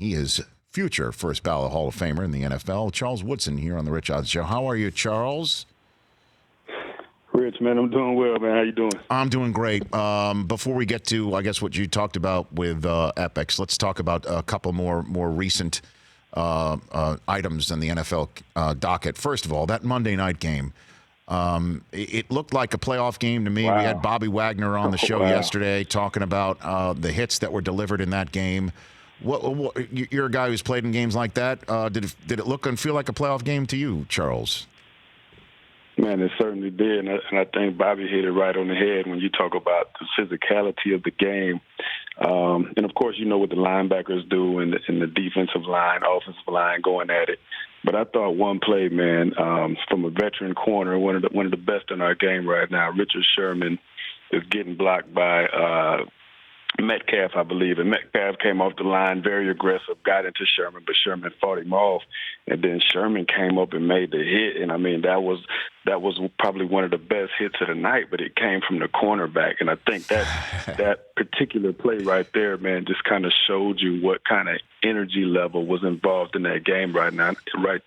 He is future first ballot Hall of Famer in the NFL. Charles Woodson here on the Rich Eisen Show. How are you, Charles? Rich, man, I'm doing well, man. How you doing? I'm doing great. Before we get to, I guess, what you talked about with Epics, let's talk about a couple more recent items in the NFL docket. First of all, that Monday night game. It looked like a playoff game to me. Wow. We had Bobby Wagner on the show Wow. yesterday talking about the hits that were delivered in that game. You're a guy who's played in games like that. Did it look and feel like a playoff game to you, Charles? Man, it certainly did, and I think Bobby hit it right on the head when you talk about the physicality of the game. And, of course, you know what the linebackers do and the defensive line, offensive line going at it. But I thought one play, man, from a veteran corner, one of the best in our game right now, Richard Sherman is getting blocked by Metcalf, I believe. And Metcalf came off the line very aggressive, got into Sherman, but Sherman fought him off. And then Sherman came up and made the hit. And, I mean, that was probably one of the best hits of the night, but it came from the cornerback. And I think that particular play right there, man, just kind of showed you what kind of energy level was involved in that game right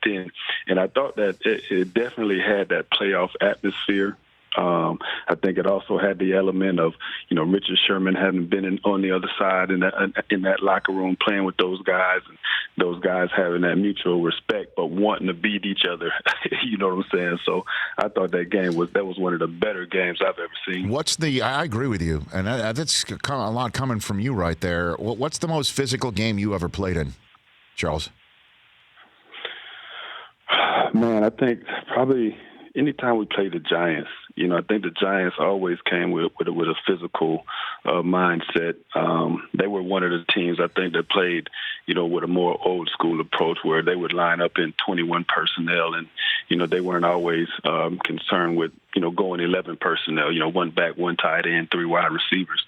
then. And I thought that it definitely had that playoff atmosphere. I think it also had the element of, Richard Sherman having been on the other side in that locker room playing with those guys, and those guys having that mutual respect but wanting to beat each other. You know what I'm saying? So I thought that was one of the better games I've ever seen. I agree with you, and that's a lot coming from you right there. What's the most physical game you ever played in, Charles? Man, I think probably anytime we played the Giants. I think the Giants always came with a physical mindset. They were one of the teams, I think, that played, with a more old school approach where they would line up in 21 personnel, and, they weren't always concerned with, going 11 personnel, one back, one tight end, 3 wide receivers.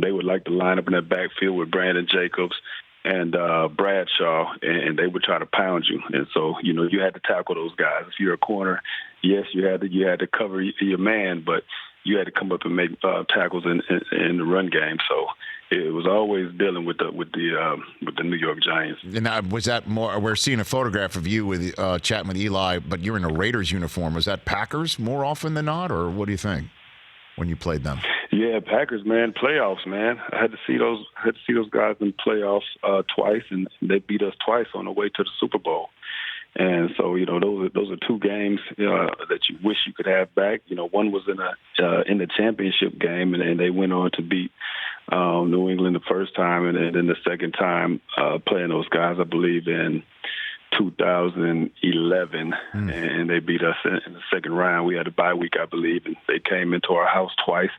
They would like to line up in that backfield with Brandon Jacobs and Bradshaw, and they would try to pound you. And so, you had to tackle those guys. If you're a corner, yes, you had to cover your man, but you had to come up and make tackles in the run game. So it was always dealing with the New York Giants. And was that more? We're seeing a photograph of you with chatting with Eli, but you're in a Raiders uniform. Was that Packers more often than not, or what do you think when you played them? Yeah, Packers, man, playoffs, man. I had to see those guys in playoffs twice, and they beat us twice on the way to the Super Bowl. And so, those are 2 games that you wish you could have back. One was in the championship game, and they went on to beat New England the first time, and then the second time playing those guys, I believe, in 2011, and they beat us in the second round. We had a bye week, I believe, and they came into our house twice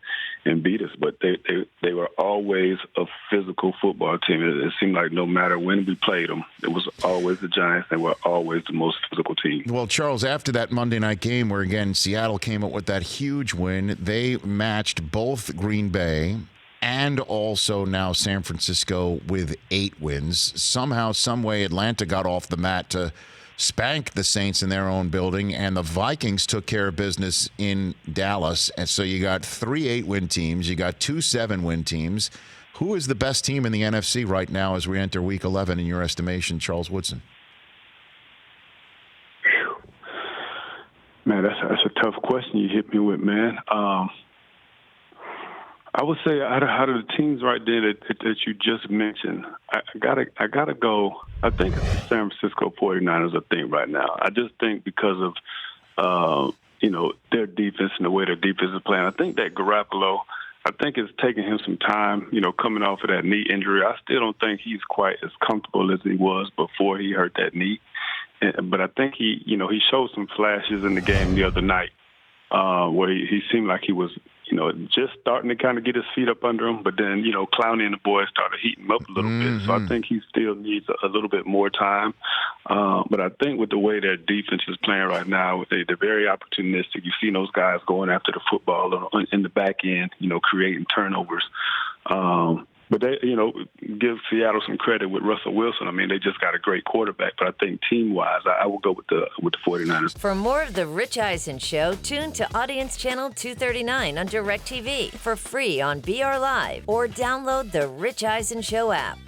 and beat us. But they were always a physical football team. It seemed like no matter when we played them, it was always the Giants. They were always the most physical team. Well, Charles, after that Monday night game where, again, Seattle came up with that huge win, they matched both Green Bay and also now San Francisco with 8 wins. Somehow, someway, Atlanta got off the mat to spank the Saints in their own building, and the Vikings took care of business in Dallas. And so you got 3 8-win teams. You got 2 7-win teams. Who is the best team in the NFC right now as we enter Week 11 in your estimation, Charles Woodson? Man, that's a tough question you hit me with, man. I would say out of the teams right there that you just mentioned, I gotta go. I think it's the San Francisco 49ers. I think right now. I just think because of their defense and the way their defense is playing. I think that Garoppolo, I think it's taking him some time. Coming off of that knee injury, I still don't think he's quite as comfortable as he was before he hurt that knee. But I think he showed some flashes in the game the other night where he seemed like he was. Just starting to kind of get his feet up under him, but then, Clowney and the boys started heating him up a little bit. So I think he still needs a little bit more time. But I think with the way their defense is playing right now, they're very opportunistic. You've seen those guys going after the football in the back end, creating turnovers. But they, give Seattle some credit with Russell Wilson. I mean, they just got a great quarterback. But I think team-wise, I will go with the 49ers. For more of The Rich Eisen Show, tune to Audience Channel 239 on DirecTV for free on BR Live or download the Rich Eisen Show app.